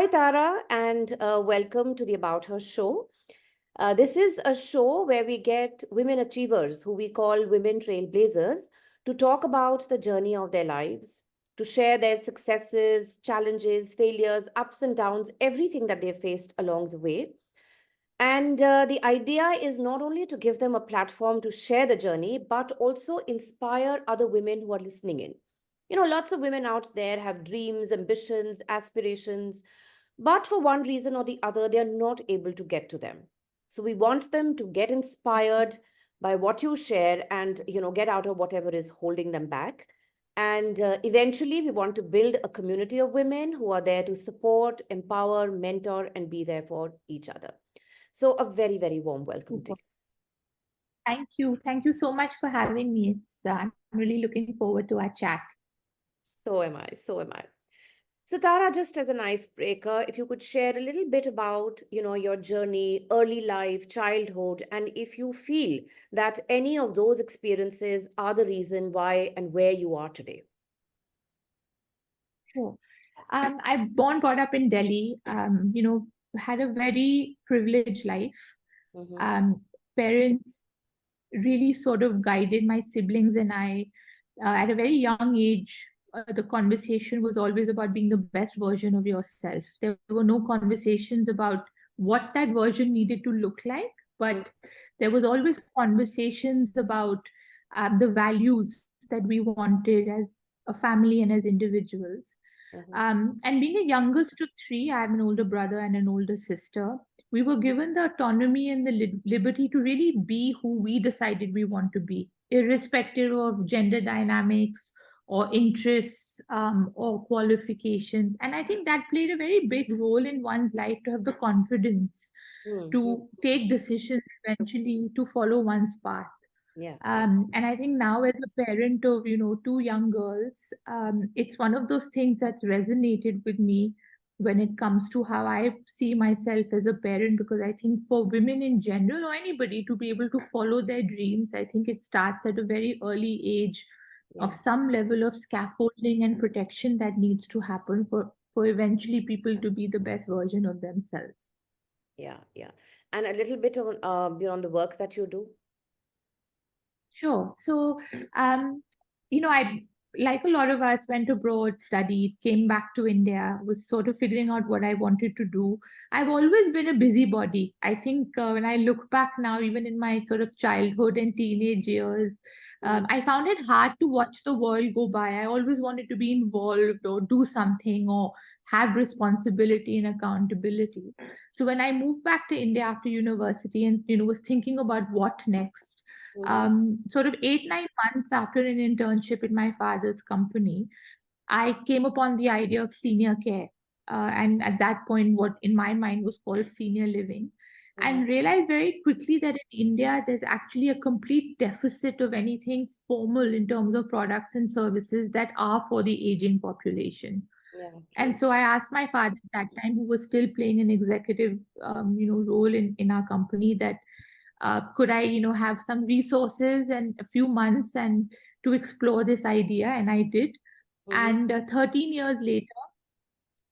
Hi, Tara, and welcome to the About Her show. This is a show where we get women achievers, who we call women trailblazers, to talk about the journey of their lives, to share their successes, challenges, failures, ups and downs, everything that they've faced along the way. And the idea is not only to give them a platform to share the journey, but also inspire other women who are listening in. You know, lots of women out there have dreams, ambitions, aspirations, but for one reason or the other, they are not able to get to them. So we want them to get inspired by what you share and, get out of whatever is holding them back. And eventually, we want to build a community of women who are there to support, empower, mentor, and be there for each other. So a very, very warm welcome to Super. you. Thank you. Thank you so much for having me. I'm really looking forward to our chat. So am I. So am I. So Tara, just as an icebreaker, if you could share a little bit about, your journey, early life, childhood, and if you feel that any of those experiences are the reason why and where you are today. Sure. I born brought up in Delhi. Had a very privileged life. Mm-hmm. Um, Parents really sort of guided my siblings and I at a very young age. The conversation was always about being the best version of yourself. There were no conversations about what that version needed to look like, but there was always conversations about the values that we wanted as a family and as individuals. Mm-hmm. And being a youngest of three, I have an older brother and an older sister. We were given the autonomy and the liberty to really be who we decided we want to be, irrespective of gender dynamics or interests or qualifications. And I think that played a very big role in one's life to have the confidence Mm-hmm. to take decisions eventually, to follow one's path. Yeah, yeah, And I think now, as a parent of two young girls, it's one of those things that's resonated with me when it comes to how I see myself as a parent. Because I think for women in general or anybody to be able to follow their dreams, I think it starts at a very early age yeah, of some level of scaffolding and protection that needs to happen for eventually people to be the best version of themselves. yeah, yeah. And a little bit on the work that you do. Sure. So, I, like a lot of us, went abroad, studied, came back to India, was sort of figuring out what I wanted to do. I've always been a busybody. I think when I look back now, even in my sort of childhood and teenage years, Mm-hmm. I found it hard to watch the world go by. I always wanted to be involved or do something or have responsibility and accountability. So when I moved back to India after university and was thinking about what next, Mm-hmm. sort of 8, 9 months after an internship in my father's company, I came upon the idea of senior care. And at that point, what in my mind was called senior living, Mm-hmm. and realized very quickly that in India, there's actually a complete deficit of anything formal in terms of products and services that are for the aging population. Yeah, And true. so I asked my father at that time, who was still playing an executive, role in our company, that could I, have some resources and a few months and to explore this idea, and I did. Mm-hmm. And 13 years later,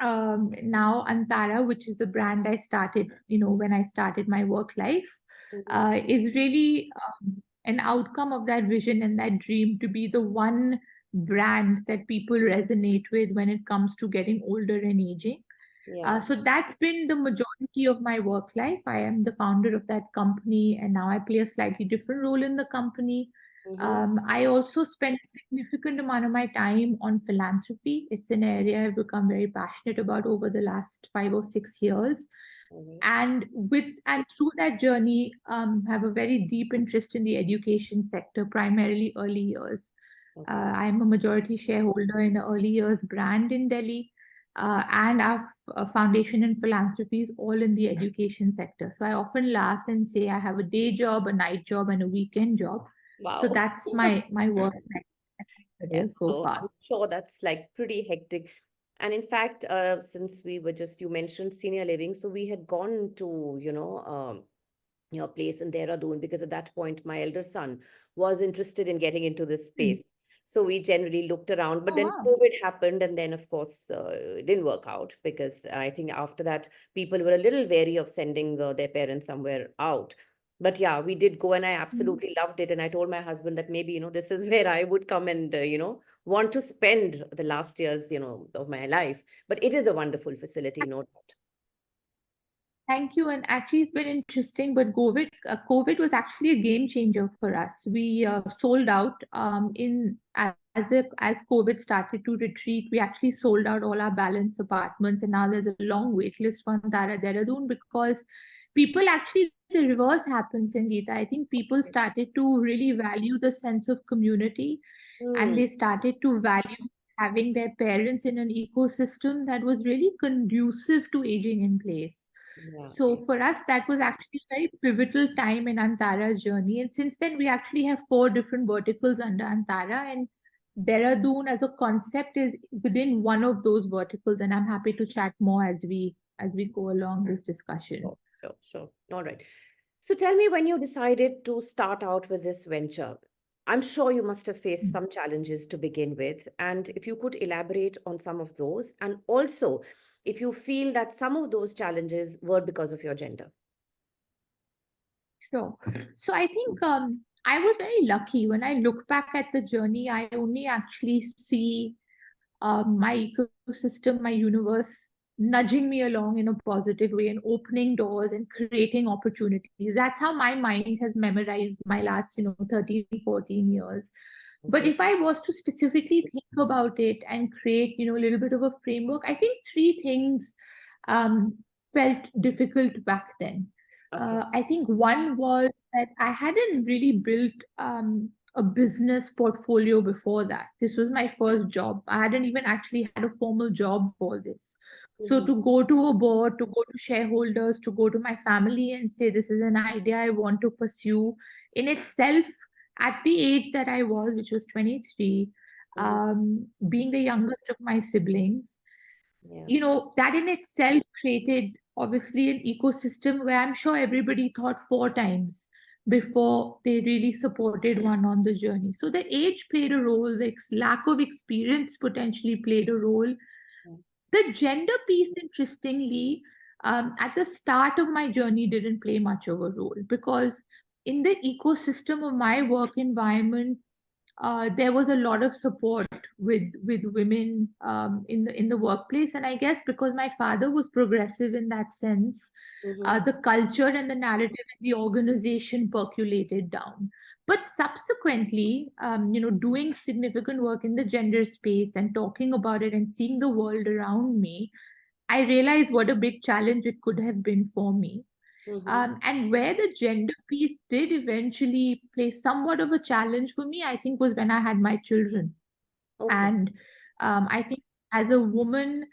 now Antara, which is the brand I started, when I started my work life, Mm-hmm. is really an outcome of that vision and that dream to be the one brand that people resonate with when it comes to getting older and aging. Yeah. So that's been the majority of my work life. I am the founder of that company, and now I play a slightly different role in the company. Mm-hmm. I also spend a significant amount of my time on philanthropy. It's an area I've become very passionate about over the last 5 or 6 years. Mm-hmm. And through that journey, have a very deep interest in the education sector, primarily early years. Okay. I'm a majority shareholder in an early years brand in Delhi, and our foundation and philanthropy is all in the education sector. So I often laugh and say I have a day job, a night job, and a weekend job. So Wow. that's my work Yeah, today so so I'm far. sure that's like pretty hectic. And in fact, since you mentioned senior living, so we had gone to, your place in Dehradun because at that point my elder son was interested in getting into this Hmm. space. So we generally looked around, but Oh, then wow. COVID happened, and then of course it didn't work out, because I think after that people were a little wary of sending their parents somewhere out. But yeah, we did go, and I Mm. absolutely loved it. And I told my husband that maybe, this is where I would come and, want to spend the last years, of my life. But it is a wonderful facility, no doubt. Thank you. And actually, it's been interesting, but COVID was actually a game changer for us. We sold out in as COVID started to retreat. We actually sold out all our balance apartments, and now there's a long wait list for Antara Dehradun, because people actually, the reverse happens, Sangeeta. I think people started to really value the sense of community, and Hmm. they started to value having their parents in an ecosystem that was really conducive to aging in place. Yeah. So for us, that was actually a very pivotal time in Antara's journey. And since then, we actually have four different verticals under Antara, and Dehradun as a concept is within one of those verticals. And I'm happy to chat more as we go along this discussion. Sure, sure, sure. All right. So tell me, when you decided to start out with this venture, I'm sure you must have faced some challenges to begin with. And if you could elaborate on some of those, and also if you feel that some of those challenges were because of your gender. Sure. So I think I was very lucky. When I look back at the journey, I only actually see my ecosystem, my universe nudging me along in a positive way and opening doors and creating opportunities. That's how my mind has memorized my last, 13, 14 years. But Okay. if I was to specifically think about it and create, a little bit of a framework, I think three things um, felt difficult back then. Okay. I think one was that I hadn't really built a business portfolio before that. This was my first job. I hadn't even actually had a formal job for this. So Mm-hmm. to go to a board, to go to shareholders, to go to my family and say, this is an idea I want to pursue, in itself, at the age that I was, which was 23, Mm-hmm. being the youngest of my siblings, Yeah. that in itself created obviously an ecosystem where I'm sure everybody thought four times before they really supported one on the journey. So the age played a role, the lack of experience potentially played a role. Yeah. The gender piece, interestingly, at the start of my journey, didn't play much of a role, because in the ecosystem of my work environment, there was a lot of support with women in the workplace. And I guess because my father was progressive in that sense, Mm-hmm. the culture and the narrative in the organization percolated down. But subsequently, doing significant work in the gender space and talking about it and seeing the world around me, I realized what a big challenge it could have been for me. Mm-hmm. And where the gender piece did eventually play somewhat of a challenge for me, I think, was when I had my children. Okay. And I think as a woman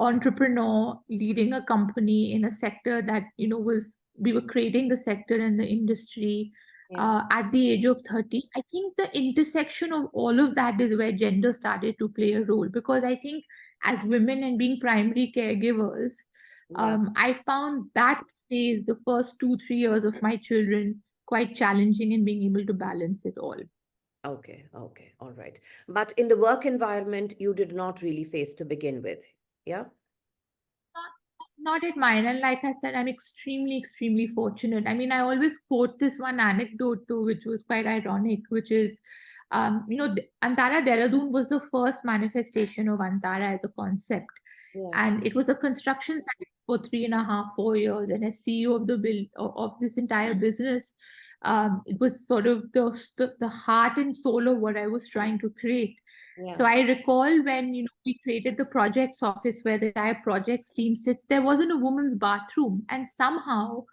entrepreneur leading a company in a sector that, we were creating the sector and the industry Yeah. at the age of 30, I think the intersection of all of that is where gender started to play a role. Because I think as women and being primary caregivers, Yeah. I found that phase, the first 2, 3 years of my children, quite challenging in being able to balance it all. Okay. Okay. All right. But in the work environment, you did not really face to begin with. Yeah. Not at mine. And like I said, I'm extremely, extremely fortunate. I mean, I always quote this one anecdote, though, which was quite ironic, which is, Antara Dehradun was the first manifestation of Antara as a concept. Yeah. And it was a construction site for 3.5, 4 years. And as CEO of of this entire business, it was sort of the heart and soul of what I was trying to create. Yeah. So I recall when we created the projects office where the entire projects team sits, there wasn't a woman's bathroom, and somehow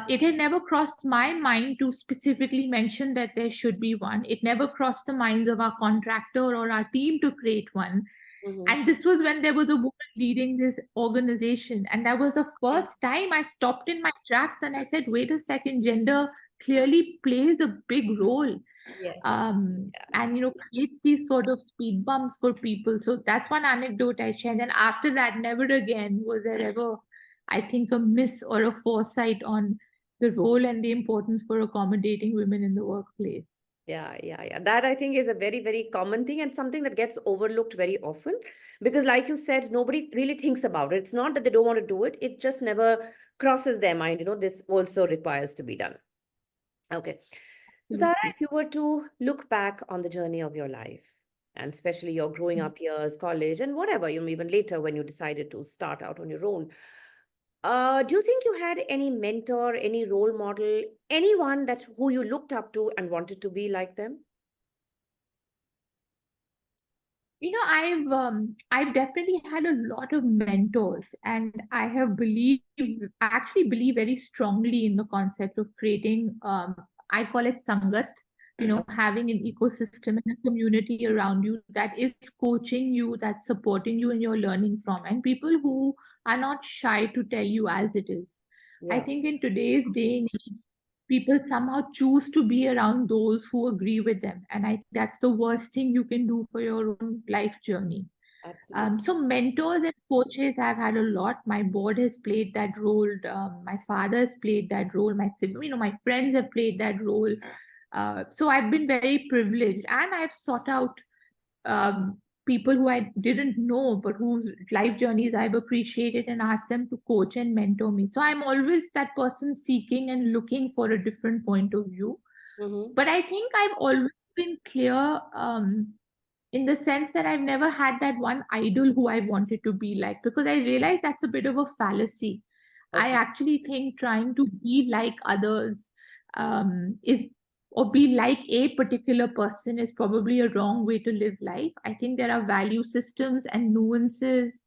it had never crossed my mind to specifically mention that there should be one. It never crossed the minds of our contractor or our team to create one. Mm-hmm. And this was when there was a woman leading this organization, and that was the Yeah. first time I stopped in my tracks and I said, "Wait a second, gender clearly plays a big role." Yes. Yeah. And creates these sort of speed bumps for people. So that's one anecdote I shared. And after that, never again was there ever, I think, a miss or a foresight on the role and the importance for accommodating women in the workplace. Yeah. That I think is a very, very common thing and something that gets overlooked very often because, like you said, nobody really thinks about it. It's not that they don't want to do it, it just never crosses their mind. This also requires to be done. Okay. So, Tara, Absolutely. if you were to look back on the journey of your life, and especially your growing up years, college, and whatever, even later when you decided to start out on your own, do you think you had any mentor, any role model, anyone that who you looked up to and wanted to be like them? I've definitely had a lot of mentors, and I actually believe very strongly in the concept of creating, I call it sangat, having an ecosystem and a community around you that is coaching you, that's supporting you in your learning from, and people who are not shy to tell you as it is. I Yeah, think in today's day and age, people somehow choose to be around those who agree with them. And I think that's the worst thing you can do for your own life journey. absolutely. So mentors and coaches I've had a lot. My board has played that role. My father has played that role. My friends have played that role. So I've been very privileged, and I've sought out people who I didn't know, but whose life journeys I've appreciated and asked them to coach and mentor me. So I'm always that person seeking and looking for a different point of view. Mm-hmm. But I think I've always been clear, in the sense that I've never had that one idol who I wanted to be like, because I realized that's a bit of a fallacy. I Okay. actually think trying to be like others, is or be like a particular person is probably a wrong way to live life. I think there are value systems and nuances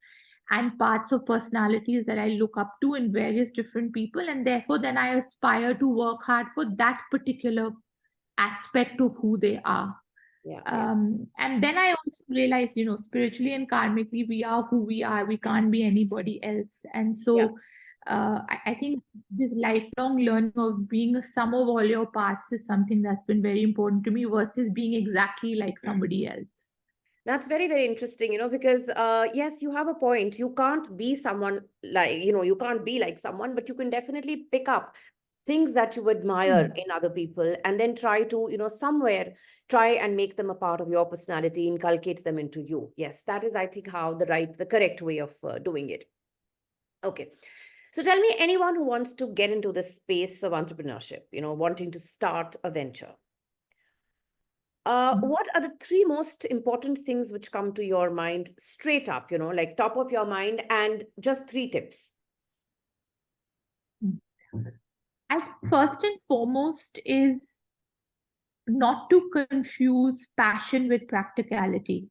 and parts of personalities that I look up to in various different people, and therefore then I aspire to work hard for that particular aspect of who they are. Yeah. And then I also realized, spiritually and karmically, we are who we are. We can't be anybody else. And Yeah. so I think this lifelong learning of being a sum of all your parts is something that's been very important to me versus being exactly like somebody else. That's very, very interesting, because yes, you have a point. You can't be someone like, you can't be like someone, but you can definitely pick up things that you admire Hmm. in other people and then try to, somewhere try and make them a part of your personality, inculcate them into you. Yes, that is, I think, how the correct way of doing it. Okay. So tell me, anyone who wants to get into the space of entrepreneurship, wanting to start a venture, what are the three most important things which come to your mind straight up, like top of your mind, and just three tips? I think first and foremost is not to confuse passion with practicality.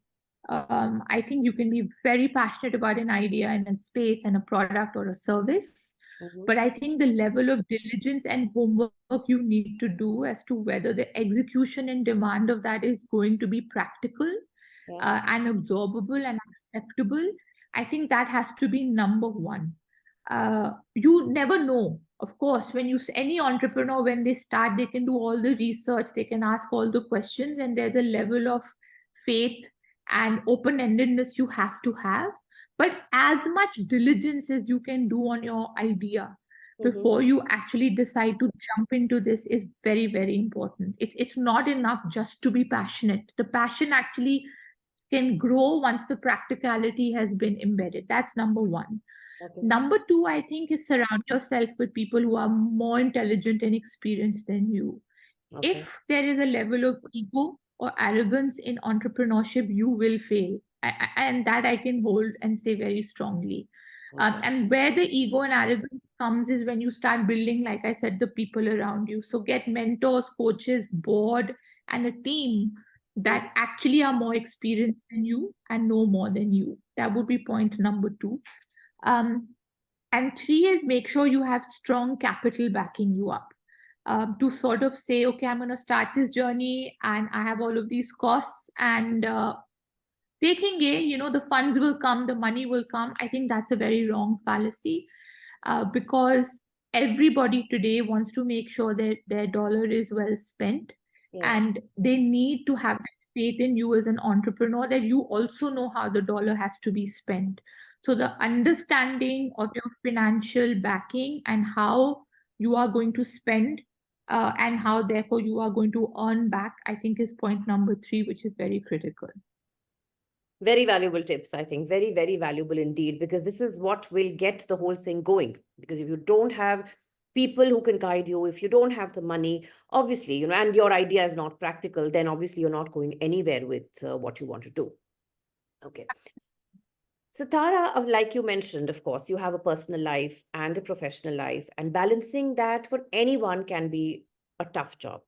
I think you can be very passionate about an idea in a space and a product or a service, Mm-hmm. but I think the level of diligence and homework you need to do as to whether the execution and demand of that is going to be practical, Yeah. and absorbable and acceptable, I think that has to be number one. You never know. Of course, any entrepreneur, when they start, they can do all the research, they can ask all the questions, and there's a level of faith and open-endedness you have to have. But as much diligence as you can do on your idea Mm-hmm. before you actually decide to jump into this is very, very important. It's not enough just to be passionate. The passion actually can grow once the practicality has been embedded. That's number one. Okay. Number two, I think, is surround yourself with people who are more intelligent and experienced than you. Okay. If there is a level of ego or arrogance in entrepreneurship, you will fail. And that I can hold and say very strongly. Okay. And where the ego and arrogance comes is when you start building, like I said, the people around you. So get mentors, coaches, board, and a team Mm. that actually are more experienced than you and know more than you. That would be point number two. Um, and three is make sure you have strong capital backing you up, to sort of say, okay, I'm going to start this journey and I have all of these costs, and taking the funds will come, the money will come. I think that's a very wrong fallacy, because everybody today wants to make sure that their dollar is well spent, Yeah. and they need to have that faith in you as an entrepreneur that you also know how the dollar has to be spent. So the understanding of your financial backing and how you are going to spend and how therefore you are going to earn back, I think is point number 3, which is very critical. Very valuable tips, I think. Very, very valuable indeed, because this is what will get the whole thing going. Because if you don't have people who can guide you, if you don't have the money, obviously, and your idea is not practical, then obviously you're not going anywhere with what you want to do. Okay. So, Tara, like you mentioned, of course, you have a personal life and a professional life, and balancing that for anyone can be a tough job.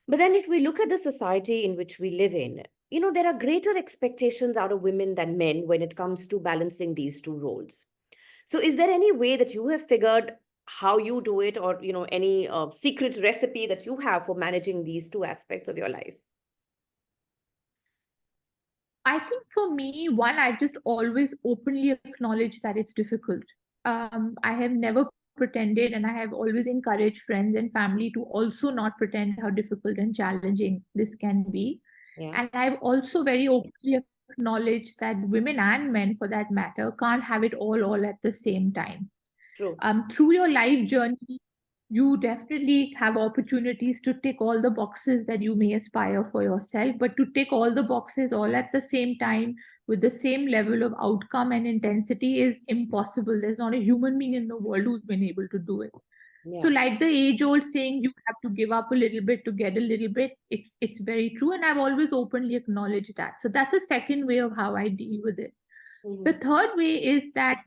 But then, if we look at the society in which we live in, there are greater expectations out of women than men when it comes to balancing these two roles. So, is there any way that you have figured how you do it, or any secret recipe that you have for managing these two aspects of your life? I think for me, one, I've just always openly acknowledged that it's difficult. I have never pretended, and I have always encouraged friends and family to also not pretend how difficult and challenging this can be. Yeah, And I've also very openly acknowledged that women and men, for that matter, can't have it all at the same time. true. Through your life journey, you definitely have opportunities to tick all the boxes that you may aspire for yourself, but to tick all the boxes all at the same time with the same level of outcome and intensity is impossible. There's not a human being in the world who's been able to do it. So, Yeah. like the age-old saying, you have to give up a little bit to get a little bit. It's very true, and I've always openly acknowledged that. So that's a second way of how I deal with it. The Mhm. third way is that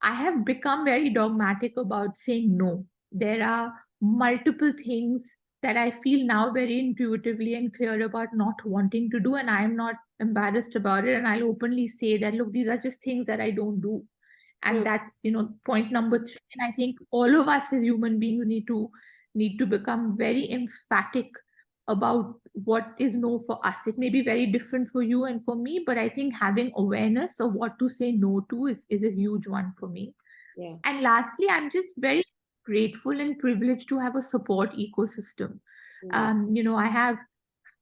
I have become very dogmatic about saying no. There are multiple things that I feel now very intuitively and clear about not wanting to do, and I'm not embarrassed about it. And I'll openly say that, look, these are just things that I don't do. And Mm. that's, point number 3. And I think all of us as human beings need to become very emphatic about what is no for us. It may be very different for you and for me, but I think having awareness of what to say no to is a huge one for me. Yeah. And lastly, I'm just very grateful and privileged to have a support ecosystem. Mm. I have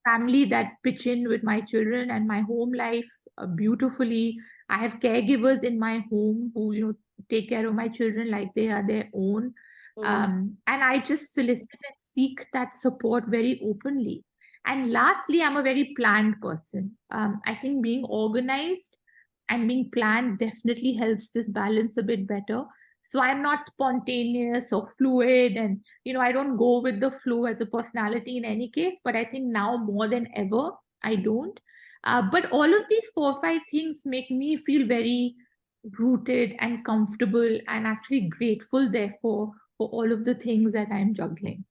family that pitch in with my children and my home life beautifully. I have caregivers in my home who, take care of my children like they are their own. Mm. And I just solicit and seek that support very openly. And lastly, I'm a very planned person. I think being organized and being planned definitely helps this balance a bit better. So I'm not spontaneous or fluid, and I don't go with the flow as a personality in any case. But I think now more than ever, I don't. But all of these 4 or 5 things make me feel very rooted and comfortable and actually grateful, therefore, for all of the things that I'm juggling.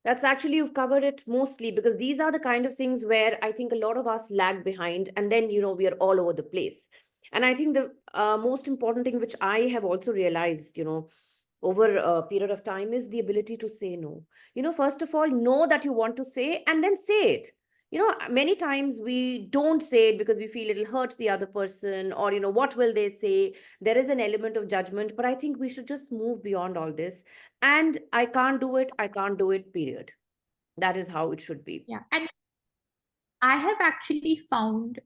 That's actually, you've covered it mostly, because these are the kind of things where I think a lot of us lag behind, and then, we are all over the place. And I think the most important thing, which I have also realized, over a period of time, is the ability to say no. First of all, know that you want to say, and then say it. Many times we don't say it because we feel it'll hurt the other person, or, what will they say? There is an element of judgment, but I think we should just move beyond all this. And I can't do it, period. That is how it should be. Yeah. And I have actually found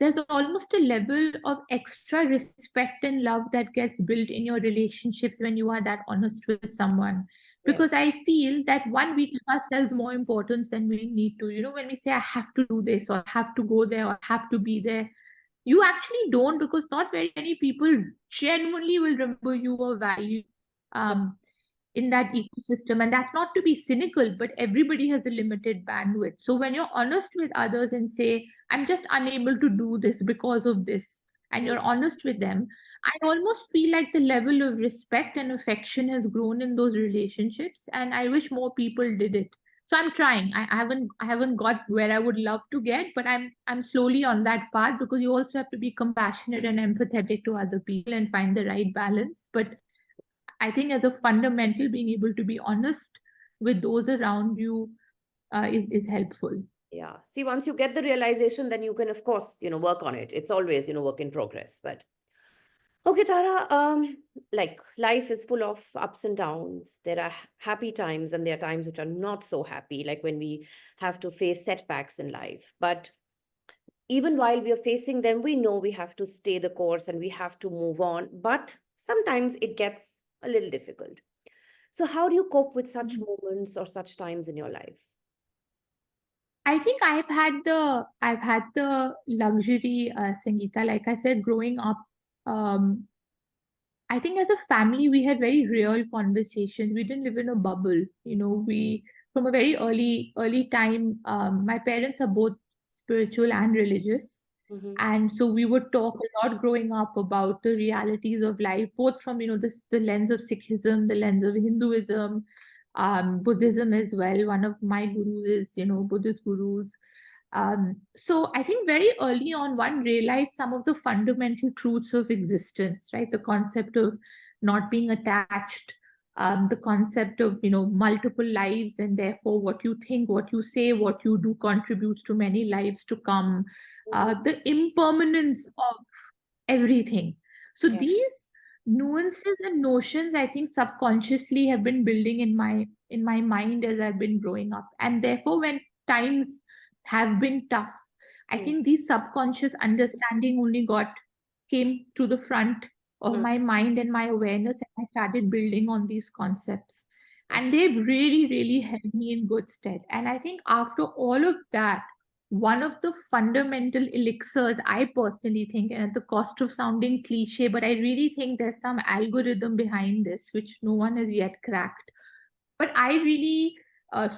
there's almost a level of extra respect and love that gets built in your relationships when you are that honest with someone. Yes. Because I feel that one, we give ourselves more importance than we need to. When we say, I have to do this, or I have to go there, or I have to be there, you actually don't, because not very many people genuinely will remember you or value Yeah. um, in that ecosystem. And that's not to be cynical, but everybody has a limited bandwidth. So when you're honest with others and say, I'm just unable to do this because of this, and Mm. you're honest with them, I almost feel like the level of respect and affection has grown in those relationships. And I wish more people did it. So I'm trying. I haven't got where I would love to get, but I'm slowly on that path, because you also have to be compassionate and empathetic to other people and find the right balance. But I think as a fundamental, being able to be honest with those around you is helpful. Yeah. See, once you get the realization, then you can, of course, work on it. It's always, work in progress. But okay, Tara, like life is full of ups and downs. There are happy times and there are times which are not so happy, like when we have to face setbacks in life. But even while we are facing them, we know we have to stay the course and we have to move on. But sometimes it gets a little difficult. So how do you cope with such moments or such times in your life? I think I've had the luxury, Sangeeta, like I said, growing up. Um, I think as a family, we had very real conversations. We didn't live in a bubble. We from a very early time. My parents are both spiritual and religious, Mm-hmm. and so we would talk a lot growing up about the realities of life, both from the lens of Sikhism, the lens of Hinduism, Buddhism as well. One of my gurus is Buddhist gurus. So I think very early on, one realized some of the fundamental truths of existence, right? The concept of not being attached, the concept of multiple lives, and therefore what you think, what you say, what you do contributes to many lives to come. Mm-hmm. The impermanence of everything. So Yeah. these nuances and notions, I think, subconsciously have been building in my mind as I've been growing up, and therefore when times have been tough, I Mm. think these subconscious understanding only got came to the front of Mm. my mind and my awareness, and I started building on these concepts, and Okay. they've really held me in good stead. And I think after all of that, one of the fundamental elixirs, I personally think, and at the cost of sounding cliche, but I really think there's some algorithm behind this which no one has yet cracked. But I really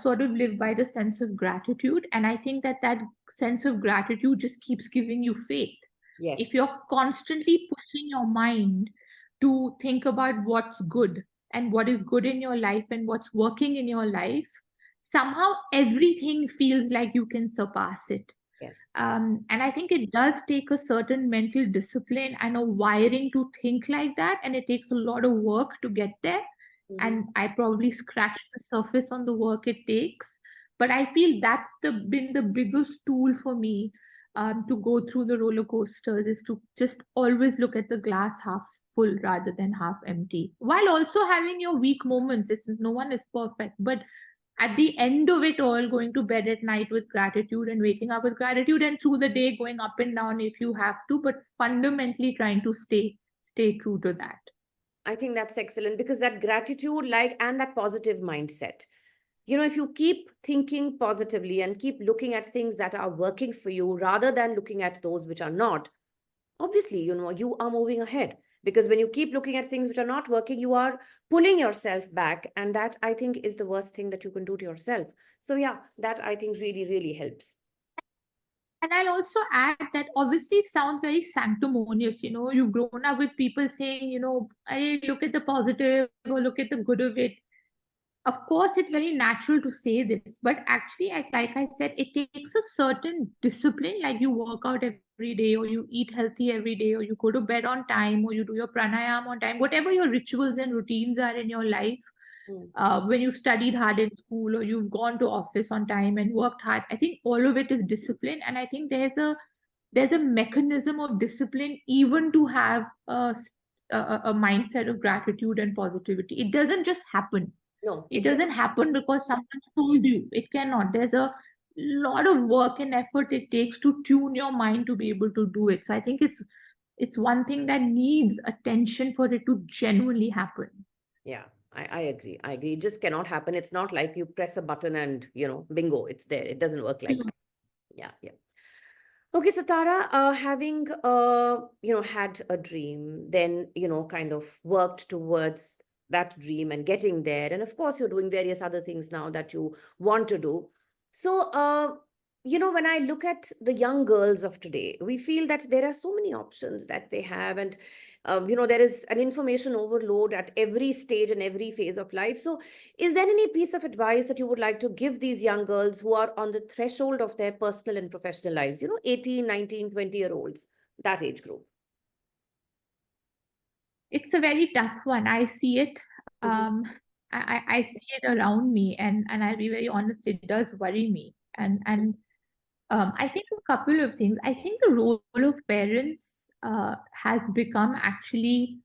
sort of live by the sense of gratitude. And I think that sense of gratitude just keeps giving you faith. If Yes. you're constantly pushing your mind to think about what's good and what is good in your life and what's working in your life, somehow everything feels like you can surpass it. Yes. And I think it does take a certain mental discipline and a wiring to think like that. And it takes a lot of work to get there. Mm-hmm. And I probably scratched the surface on the work it takes. But I feel that's been the biggest tool for me, to go through the roller coasters, is to just always look at the glass half full rather than half empty, while also having your weak moments. No one is perfect, but at the end of it all, going to bed at night with gratitude and waking up with gratitude, and through the day going up and down if you have to, but fundamentally trying to stay true to that. I think that's excellent because that gratitude, like, and that positive mindset. If you keep thinking positively and keep looking at things that are working for you rather than looking at those which are not, obviously, you are moving ahead. Because when you keep looking at things which are not working, you are pulling yourself back. And that, I think, is the worst thing that you can do to yourself. So, yeah, that I think really helps. And I'll also add that obviously it sounds very sanctimonious. You've grown up with people saying, I look at the positive or look at the good of it. Of course, it's very natural to say this, but actually, like I said, it takes a certain discipline. Like you work out every day, or you eat healthy every day, or you go to bed on time, or you do your pranayama on time, whatever your rituals and routines are in your life. Mm. When you've studied hard in school, or you've gone to office on time and worked hard, I think all of it is discipline. And I think there's a mechanism of discipline even to have a mindset of gratitude and positivity. It doesn't just happen. No, It it doesn't. doesn't happen because someone told you. It cannot. There's a lot of work and effort it takes to tune your mind to be able to do it. So I think it's one thing that needs attention for it to genuinely happen. Yeah, I agree. I agree. It just cannot happen. It's not like you press a button and, bingo, it's there. It doesn't work like that. Yeah, yeah. Okay, so Tara, having had a dream, then kind of worked towards that dream and getting there, and of course you're doing various other things now that you want to do. So, when I look at the young girls of today, we feel that there are so many options that they have, and there is an information overload at every stage and every phase of life. So, is there any piece of advice that you would like to give these young girls who are on the threshold of their personal and professional lives, 18, 19, 20-year-olds, that age group? It's a very tough one. I see it. Mhm. I see it around me, and I'll be very honest. It does worry me, and I think a couple of things. I think the role of parents has become actually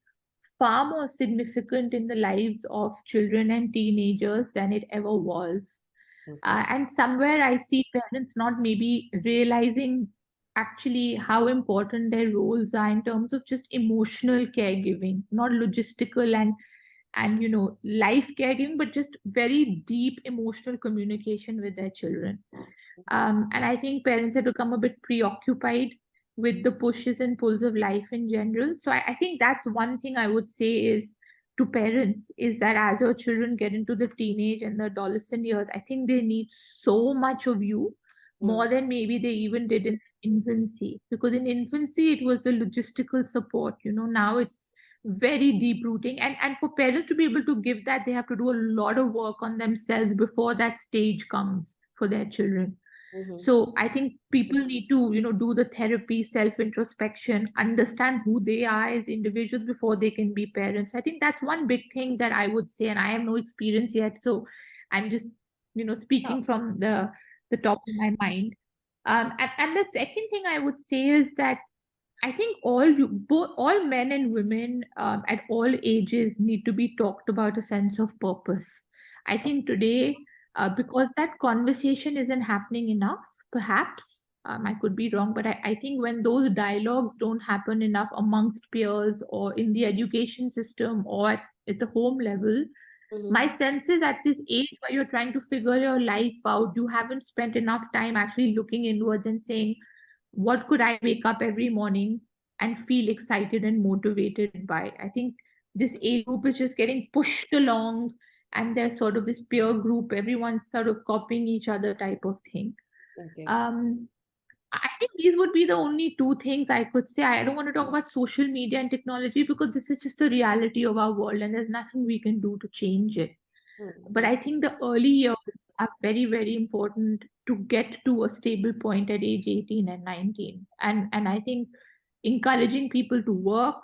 far more significant in the lives of children and teenagers than it ever was. Okay. And somewhere I see parents not maybe realizing actually how important their roles are in terms of just emotional caregiving, not logistical and and life caregiving, but just very deep emotional communication with their children. And I think parents have become a bit preoccupied with the pushes and pulls of life in general. So I think that's one thing I would say is to parents, is that as your children get into the teenage and the adolescent years, I think they need so much of you, Mm. more than maybe they even did in infancy. Because in infancy, it was the logistical support. Now it's very deep rooting. And for parents to be able to give that, they have to do a lot of work on themselves before that stage comes for their children. Mm-hmm. So I think people need to, do the therapy, self-introspection, understand who they are as individuals before they can be parents. I think that's one big thing that I would say, and I have no experience yet, so I'm just, Yeah. speaking from the top of my mind. And the second thing I would say is that I think all men and women at all ages need to be talked about a sense of purpose. I think today, because that conversation isn't happening enough, perhaps I could be wrong, but I think when those dialogues don't happen enough amongst peers or in the education system or at the home level, Mm-hmm. my sense is at this age where you're trying to figure your life out, you haven't spent enough time actually looking inwards and saying, what could I wake up every morning and feel excited and motivated by? I think this age group is just getting pushed along, and there's sort of this peer group, everyone's sort of copying each other type of thing. Okay. Um, I think these would be the only two things I could say. I don't want to talk about social media and technology because this is just the reality of our world and there's nothing we can do to change it. But Mm-hmm. I think the early years are very, very important to get to a stable point at age 18 and 19. And I think encouraging people to work,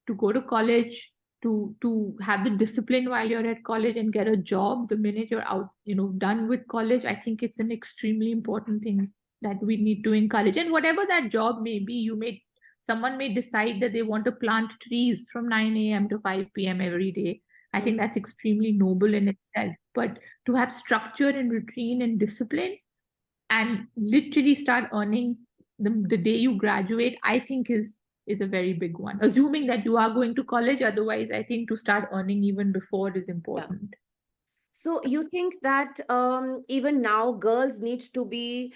to go to college, to have the discipline while you're at college and get a job the minute you're out, done with college. I think it's an extremely important thing that we need to encourage. And whatever that job may be, someone may decide that they want to plant trees from 9 a.m. to 5 p.m. every day. I think that's extremely noble in itself. But to have structure and routine and discipline and literally start earning the day you graduate, I think is a very big one. Assuming that you are going to college, otherwise, I think to start earning even before is Yeah. important. So you think that even now girls need to be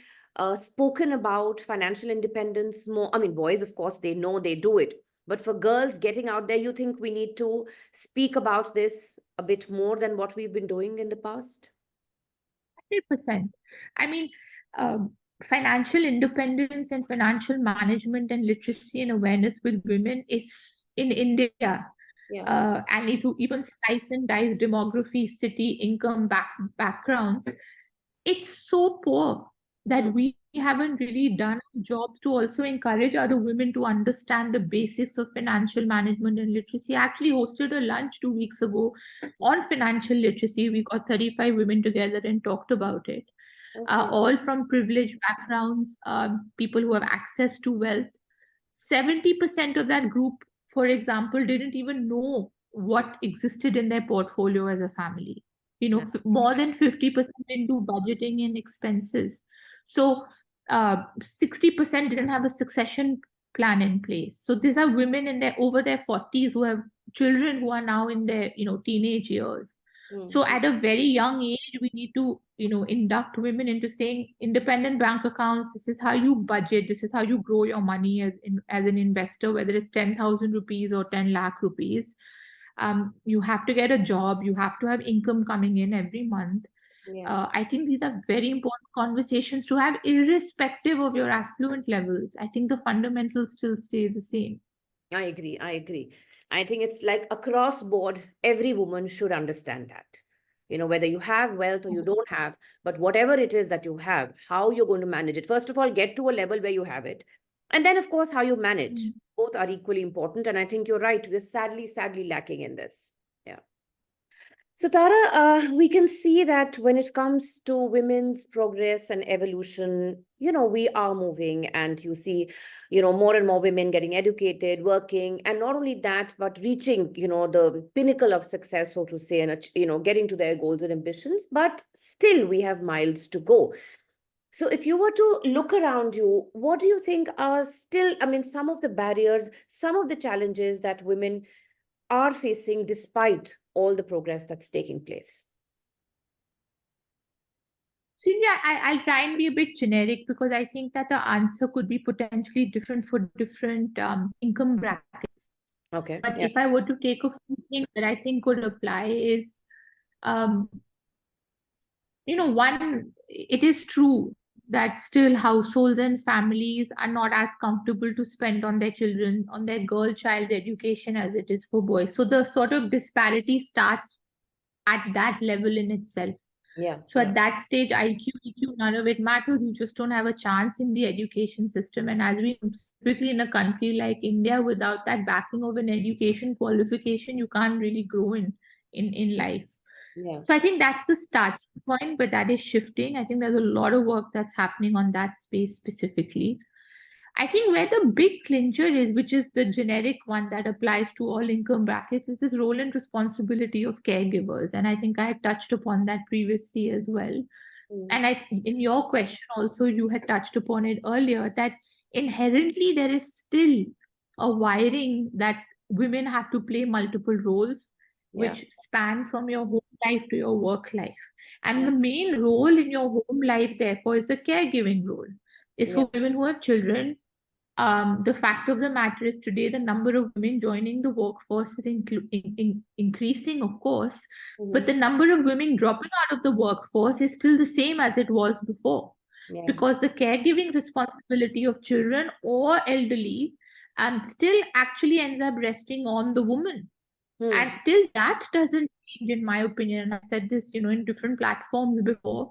spoken about financial independence more? I mean, boys, of course, they know they do it. But for girls getting out there, you think we need to speak about this a bit more than what we've been doing in the past? 100%. I mean, financial independence and financial management and literacy and awareness with women is in India. Yeah. And if you even slice and dice demography, city, income, backgrounds, it's so poor Mm. that we haven't really done jobs to also encourage other women to understand the basics of financial management and literacy. I actually hosted a lunch 2 weeks ago on financial literacy. We got 35 women together and talked about it, Okay. all from privileged backgrounds, people who have access to wealth. 70% of that group, for example, didn't even know what existed in their portfolio as a family. Yeah. More than 50% didn't do budgeting and expenses. So 60% didn't have a succession plan in place. So these are women in their over their 40s who have children who are now in their teenage years. So Mm. at a very young age, we need to, induct women into saying independent bank accounts. This is how you budget. This is how you grow your money as an investor, whether it's 10,000 rupees or 10 lakh rupees. You have to get a job. You have to have income coming in every month. Yeah. I think these are very important conversations to have, irrespective of your affluent levels. I think the fundamentals still stay the same. I agree. I agree. I think it's like across board, every woman should understand that. Whether you have wealth or you don't have, but whatever it is that you have, how you're going to manage it. First of all, get to a level where you have it. And then, of course, how you manage. Mm. Both are equally important. And I think you're right. We're sadly, sadly lacking in this. Yeah. So, Tara, we can see that when it comes to women's progress and evolution, we are moving, and you see, more and more women getting educated, working, and not only that, but reaching, the pinnacle of success, so to say, and, getting to their goals and ambitions. But still, we have miles to go. So, if you were to look around you, what do you think are still, I mean, some of the barriers, some of the challenges that women are facing despite all the progress that's taking place? So yeah, I'll try and be a bit generic because I think that the answer could be potentially different for different income brackets. Okay. But Yeah. if I were to take a few things that I think could apply is, um, one, it is true that still households and families are not as comfortable to spend on their children, on their girl child education as it is for boys. So the sort of disparity starts at that level in itself. Yeah. So Yeah. at that stage, IQ, EQ, none of it matters. You just don't have a chance in the education system. And as we specifically in a country like India, without that backing of an education qualification, you can't really grow in life. Yeah. So I think that's the starting point, but that is shifting. I think there's a lot of work that's happening on that space specifically. I think where the big clincher is, which is the generic one that applies to all income brackets, is this role and responsibility of caregivers. And I think I had touched upon that previously as well. Mm. And in your question also, you had touched upon it earlier that inherently there is still a wiring that women have to play multiple roles, Yeah. which span from your home life to your work life. And Yeah. the main role in your home life, therefore, is the caregiving role. Is Yeah. for women who have children. The fact of the matter is today the number of women joining the workforce is increasing, of course, but Mhm. the number of women dropping out of the workforce is still the same as it was before, Yeah. because the caregiving responsibility of children or elderly still actually ends up resting on the woman. Hmm. And till that doesn't change, in my opinion, and I've said this, in different platforms before,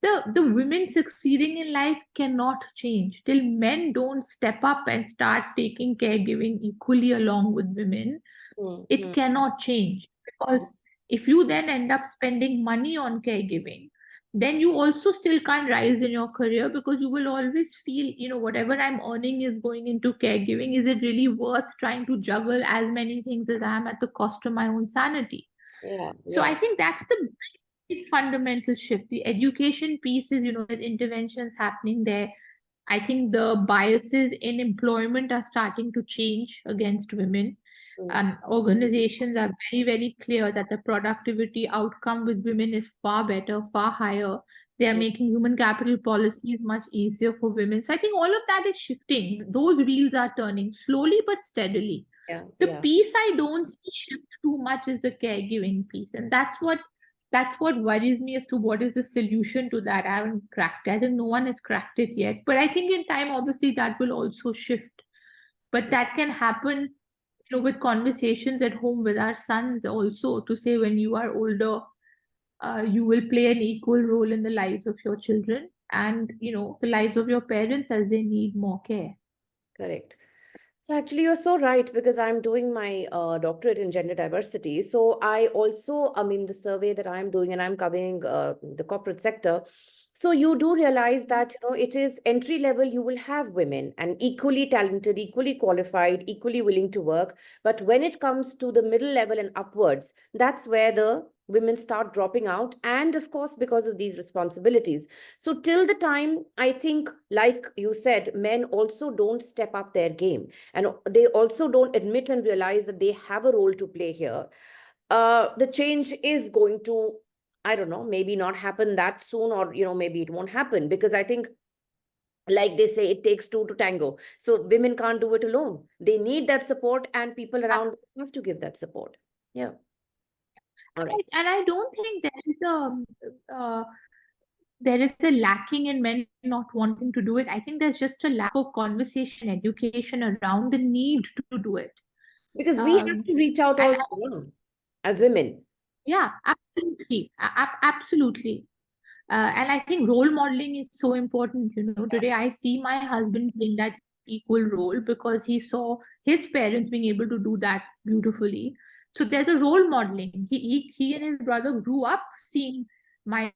the women succeeding in life cannot change till men don't step up and start taking caregiving equally along with women. Hmm. It Hmm. cannot change, because if you then end up spending money on caregiving, then you also still can't rise in your career, because you will always feel, whatever I'm earning is going into caregiving. Is it really worth trying to juggle as many things as I am at the cost of my own sanity? Yeah. So Yeah. I think that's the big fundamental shift. The education piece is, there's interventions happening there. I think the biases in employment are starting to change against women. Hmm. Organizations are very, very clear that the productivity outcome with women is far better, far higher. They are Hmm. making human capital policies much easier for women. So I think all of that is shifting. Those wheels are turning slowly but steadily. Yeah. The Yeah. piece I don't see shift too much is the caregiving piece, and that's what worries me as to what is the solution to that. I haven't cracked it. I think no one has cracked it yet, but I think in time, obviously, that will also shift. But that can happen, with conversations at home with our sons also, to say when you are older, you will play an equal role in the lives of your children and the lives of your parents as they need more care. Correct. So actually, you're so right, because I'm doing my doctorate in gender diversity. So I also, I mean, the survey that I'm doing, and I'm covering the corporate sector. So you do realize that, it is entry level, you will have women and equally talented, equally qualified, equally willing to work. But when it comes to the middle level and upwards, that's where the women start dropping out. And of course, because of these responsibilities. So till the time, I think, like you said, men also don't step up their game, and they also don't admit and realize that they have a role to play here. The change is going to, I don't know, maybe not happen that soon, or maybe it won't happen, because I think, like they say, it takes two to tango. So women can't do it alone. They need that support, and people around have to give that support. Yeah. All right. And I don't think uh, there is a lacking in men not wanting to do it. I think there's just a lack of conversation, education around the need to do it. Because we have Um, to reach out and also, yeah, as women. yeah, absolutely, absolutely. And I think role modeling is so important. Today I see my husband playing that equal role because he saw his parents being able to do that beautifully. So there's a role modeling. He and his brother grew up seeing my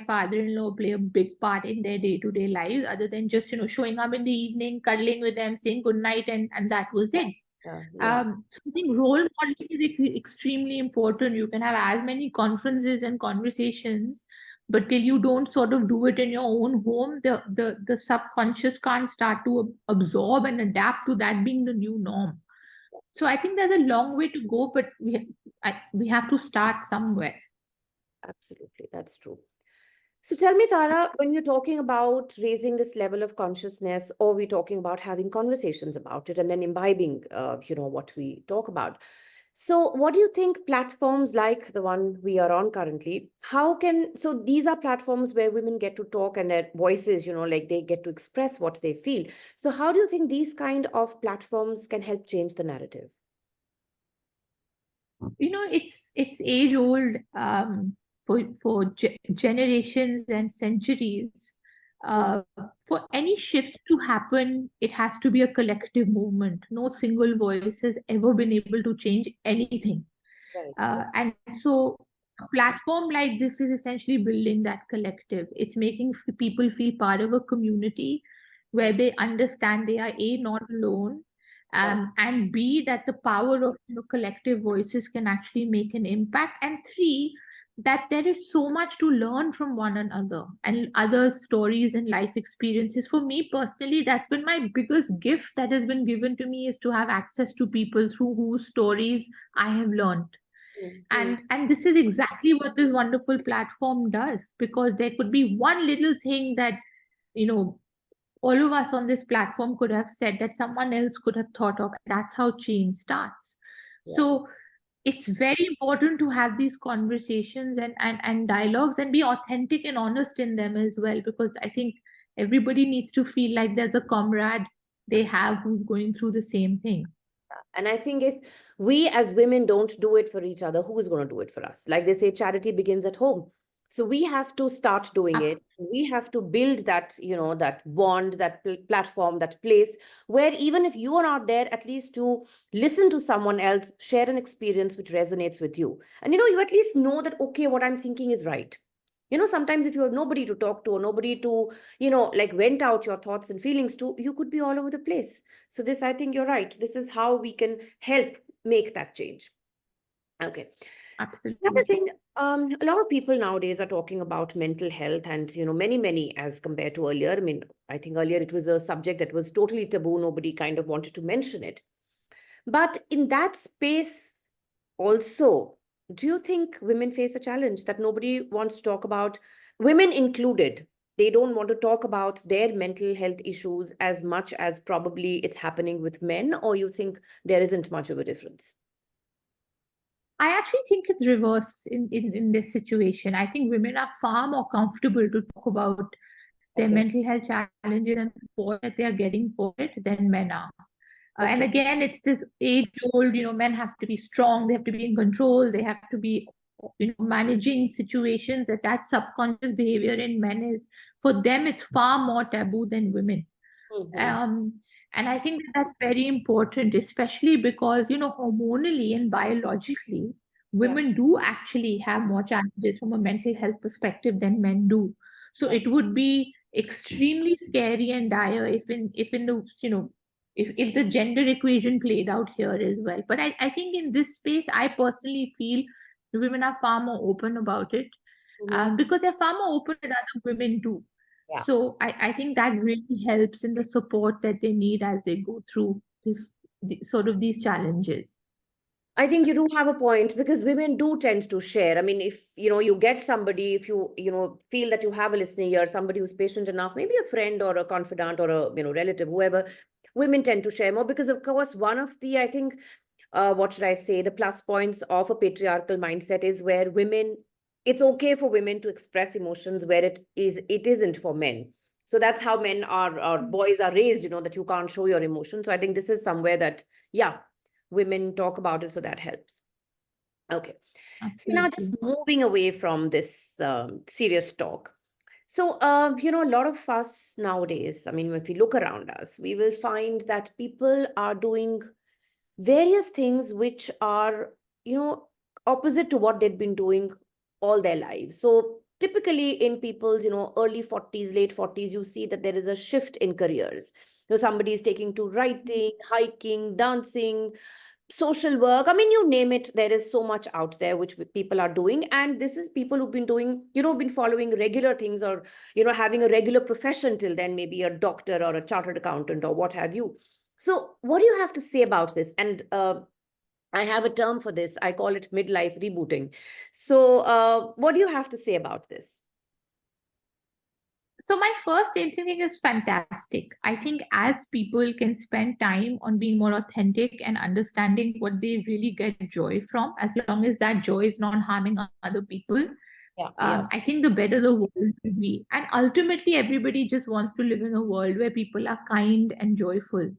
father-in-law play a big part in their day-to-day lives, other than just showing up in the evening, cuddling with them, saying good night, and that was Yeah. it. Yeah. Yeah. So I think role modeling is extremely important. You can have as many conferences and conversations, but till you don't sort of do it in your own home, the subconscious can't start to absorb and adapt to that being the new norm. So I think there's a long way to go, but we have to start somewhere. Absolutely, that's true. So tell me, Tara, when you're talking about raising this level of consciousness, or we're talking about having conversations about it and then imbibing, what we talk about. So what do you think platforms like the one we are on currently, so these are platforms where women get to talk and their voices, like they get to express what they feel. So how do you think these kind of platforms can help change the narrative? It's age old, for generations and centuries. Mm. uh, for any shift to happen, it has to be a collective movement. No single voice has ever been able to change anything. Right. And so a platform like this is essentially building that collective. It's making people feel part of a community where they understand they are A, not alone, Yeah. and B, that the power of collective voices can actually make an impact, and three, that there is so much to learn from one another and others' stories and life experiences. For me personally, that's been my biggest gift that has been given to me, is to have access to people through whose stories I have learned. Mhm. And this is exactly what this wonderful platform does, because there could be one little thing that you know all of us on this platform could have said that someone else could have thought of. That's how change starts. Yeah. So it's very important to have these conversations and dialogues, and be authentic and honest in them as well, because I think everybody needs to feel like there's a comrade they have who's going through the same thing. And I think if we as women don't do it for each other, who is going to do it for us? Like they say, charity begins at home. So we have to start doing it. We have to build that, that bond, that platform, that place where even if you are not there, at least to listen to someone else, share an experience which resonates with you. And, you at least know that, okay, what I'm thinking is right. Sometimes if you have nobody to talk to or nobody to, like vent out your thoughts and feelings to, you could be all over the place. So this, I think you're right. This is how we can help make that change. Okay. Another Absolutely. thing, a lot of people nowadays are talking about mental health and, many, as compared to earlier. I mean, I think earlier it was a subject that was totally taboo. Nobody kind of wanted to mention it. But in that space also, do you think women face a challenge that nobody wants to talk about, women included? They don't want to talk about their mental health issues as much as probably it's happening with men, or you think there isn't much of a difference? I actually think it's reverse in this situation. I think women are far more comfortable to talk about their Okay. mental health challenges and support that they are getting for it than men are. And Okay. again, it's this age old, men have to be strong, they have to be in control, they have to be, managing situations. That subconscious behavior in men is, for them, it's far more taboo than women. Mm-hmm. Um, and I think that's very important, especially because, hormonally and biologically, Yeah. women do actually have more challenges from a mental health perspective than men do. So it would be extremely scary and dire if in the, if the gender equation played out here as well. But I think in this space, I personally feel women are far more open about it, Mm-hmm. because they're far more open than other women do. Yeah. So I think that really helps in the support that they need as they go through sort of these challenges. I think you do have a point because women do tend to share. I mean, if you get somebody, if you feel that you have a listening ear, somebody who's patient enough, maybe a friend or a confidant or a relative, whoever, women tend to share more because, of course, one of the, I think, what should I say, the plus points of a patriarchal mindset is where women, it's okay for women to express emotions where it isn't for men. So that's how men are, or boys are raised, that you can't show your emotions. So I think this is somewhere that, yeah, women talk about it, so that helps. Okay. So now just Absolutely. moving away from this serious talk. So, a lot of us nowadays, I mean, if we look around us, we will find that people are doing various things which are, opposite to what they've been doing all their lives. So typically in people's, early 40s, late 40s, you see that there is a shift in careers. Somebody is taking to writing, hiking, dancing, social work. I mean, you name it, there is so much out there which people are doing. And this is people who've been doing, been following regular things, or, having a regular profession till then, maybe a doctor or a chartered accountant or what have you. So what do you have to say about this? And I have a term for this. I call it midlife rebooting. So what do you have to say about this? So my first instinct is fantastic. I think as people can spend time on being more authentic and understanding what they really get joy from, as long as that joy is not harming other people, Yeah, yeah. I think the better the world will be. And ultimately, everybody just wants to live in a world where people are kind and joyful.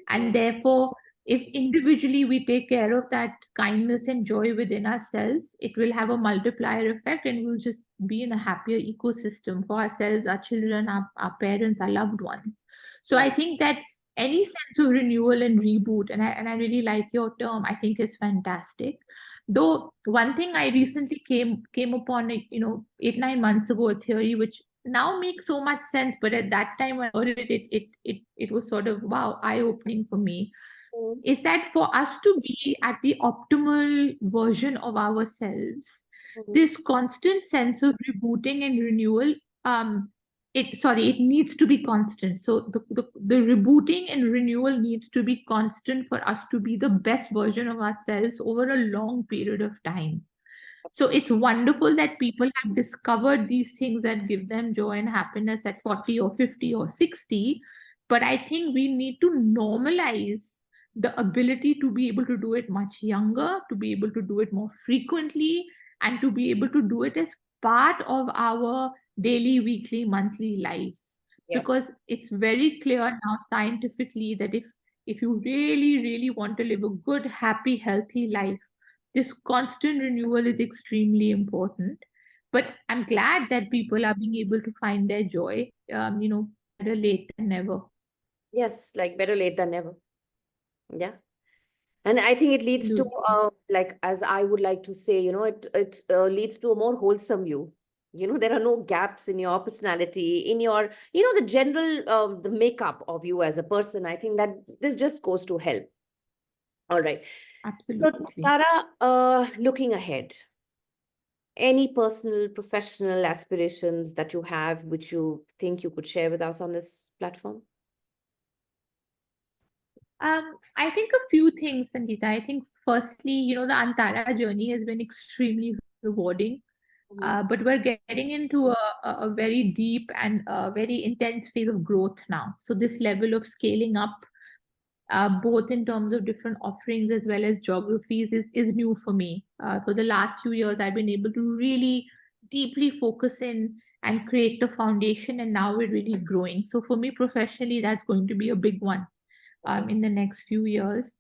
And therefore, if individually we take care of that kindness and joy within ourselves, it will have a multiplier effect and we'll just be in a happier ecosystem for ourselves, our children, our parents, our loved ones. So Yeah. I think that any sense of renewal and reboot, and I really like your term, I think is fantastic. Though one thing I recently came upon, 8 9 months ago, a theory which now makes so much sense, but at that time when I heard it, it was sort of wow, eye opening for me. Mhm. Is that for us to be at the optimal version of ourselves, Mhm. this constant sense of rebooting and renewal, um, it needs to be constant. So the rebooting and renewal needs to be constant for us to be the best version of ourselves over a long period of time. So Absolutely. it's wonderful that people have discovered these things that give them joy and happiness at 40 or 50 or 60. But I think we need to normalize the ability to be able to do it much younger, to be able to do it more frequently, and to be able to do it as part of our daily, weekly, monthly lives. Yes. Because it's very clear now scientifically that if you really, really want to live a good, happy, healthy life, this constant renewal is extremely important. But I'm glad that people are being able to find their joy, better late than never. Yes, like better late than never. Yeah. And I think it leads to, Absolutely. like, as I would like to say, it leads to a more wholesome you. There are no gaps in your personality, in your, the general, the makeup of you as a person. I think that this just goes to help. All right. So, Absolutely. Tara, looking ahead, any personal, professional aspirations that you have, which you think you could share with us on this platform? I think a few things, Sangeeta. I think firstly, the Antara journey has been extremely rewarding. Mhm. But we're getting into a very deep and very intense phase of growth now. So this level of scaling up, both in terms of different offerings as well as geographies, is new for me. For the last few years, I've been able to really deeply focus in and create the foundation, and now we're really growing. So for me professionally, that's going to be a big one Okay. in the next few years.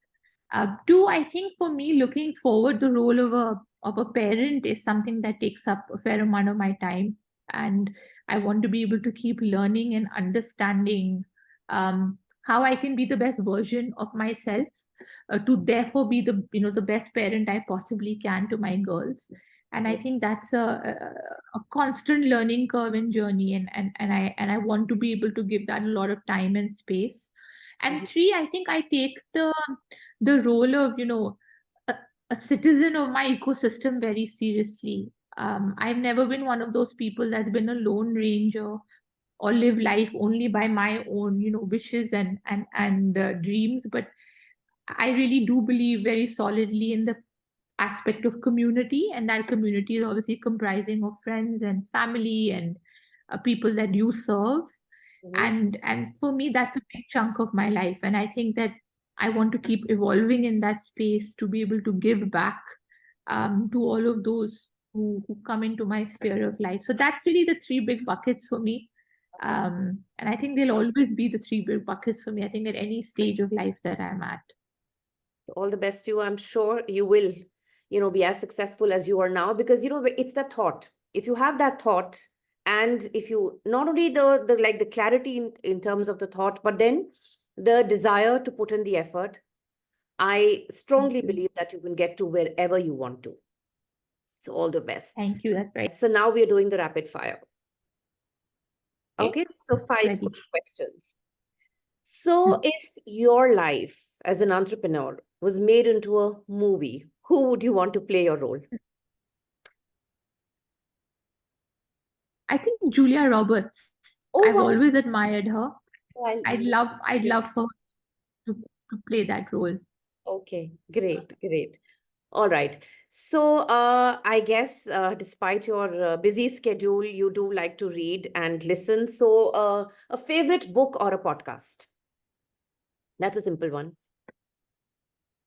Two, I think for me, looking forward, the role of a parent is something that takes up a fair amount of my time, and I want to be able to keep learning and understanding how I can be the best version of myself, to therefore be the best parent I possibly can to my girls. And I think that's a constant learning curve and journey, and I want to be able to give that a lot of time and space. And Mhm. three, I think I take the role of a, a citizen of my ecosystem very seriously. I've never been one of those people that's been a lone ranger or live life only by my own wishes and dreams, but I really do believe very solidly in the aspect of community, and that community is obviously comprising of friends and family and people that you serve. Mhm. And for me, that's a big chunk of my life, and I think that I want to keep evolving in that space to be able to give back to all of those who come into my sphere of life. So that's really the three big buckets for me. Okay. And I think they'll always be the three big buckets for me, I think, at any stage of life that I'm at. All the best to you. I'm sure you will, be as successful as you are now, because, it's the thought. If you have that thought, and if you not only the like the clarity in terms of the thought, but then the desire to put in the effort, I strongly believe that you can get to wherever you want to. So all the best. Thank you. That's right. So now we are doing the rapid fire. Okay. Okay, so 5 Ready. quick questions. So if your life as an entrepreneur was made into a movie, who would you want to play your role? I think Julia Roberts. Oh, I've wow. always admired her. I I'd love love, I'd it. love her. to play that role. Okay, great, great. All right. So, I guess despite your busy schedule, you do like to read and listen. So, a favorite book or a podcast? That's a simple one.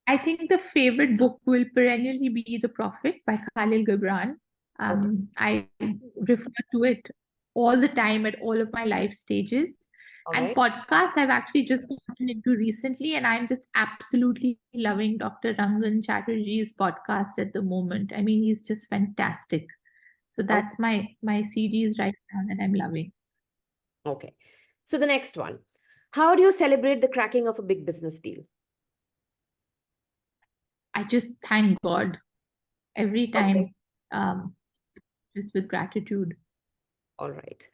I think the favorite book will perennially be The Prophet by Khalil Gibran. Okay. I refer to it all the time at all of my life stages. All And right. podcasts I've actually just gotten into recently, and I'm just absolutely loving Dr. Rangan Chatterjee's podcast at the moment. I mean, he's just fantastic. So Okay. that's my series right now that I'm loving. Okay. So the next one. How do you celebrate the cracking of a big business deal? I just thank God every Okay. time, um, just with gratitude. All right.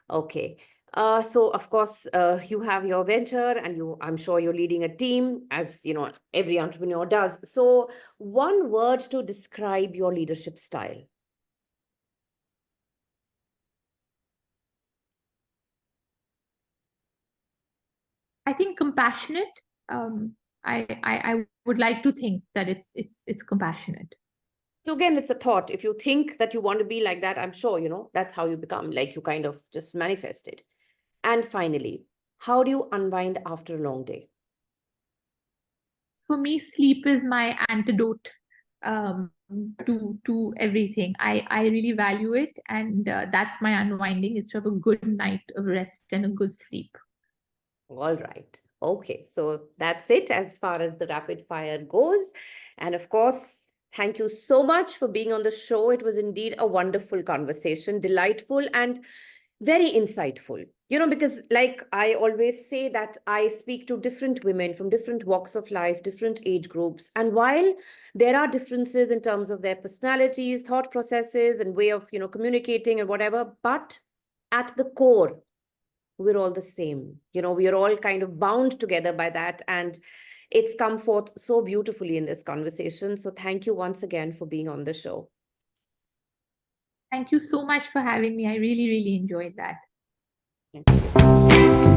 Okay. So of course, you have your venture and I'm sure you're leading a team, as you know, every entrepreneur does. So one word to describe your leadership style. I think compassionate. Um, I would like to think that it's compassionate. So again, it's a thought. If you think that you want to be like that, I'm sure, that's how you become, like you kind of just manifest it. And finally, how do you unwind after a long day? For me, sleep is my antidote to everything. I really value it, and that's my unwinding is to have a good night of rest and a good sleep. All right. Okay. So that's it as far as the rapid fire goes. And of course, thank you so much for being on the show. It was indeed a wonderful conversation, delightful and very insightful. Because like I always say that I speak to different women from different walks of life, different age groups. And while there are differences in terms of their personalities, thought processes, and way of, communicating and whatever, but at the core, we're all the same. We are all kind of bound together by that. And it's come forth so beautifully in this conversation. So thank you once again for being on the show. Thank you so much for having me. I really, really enjoyed that. Thank you.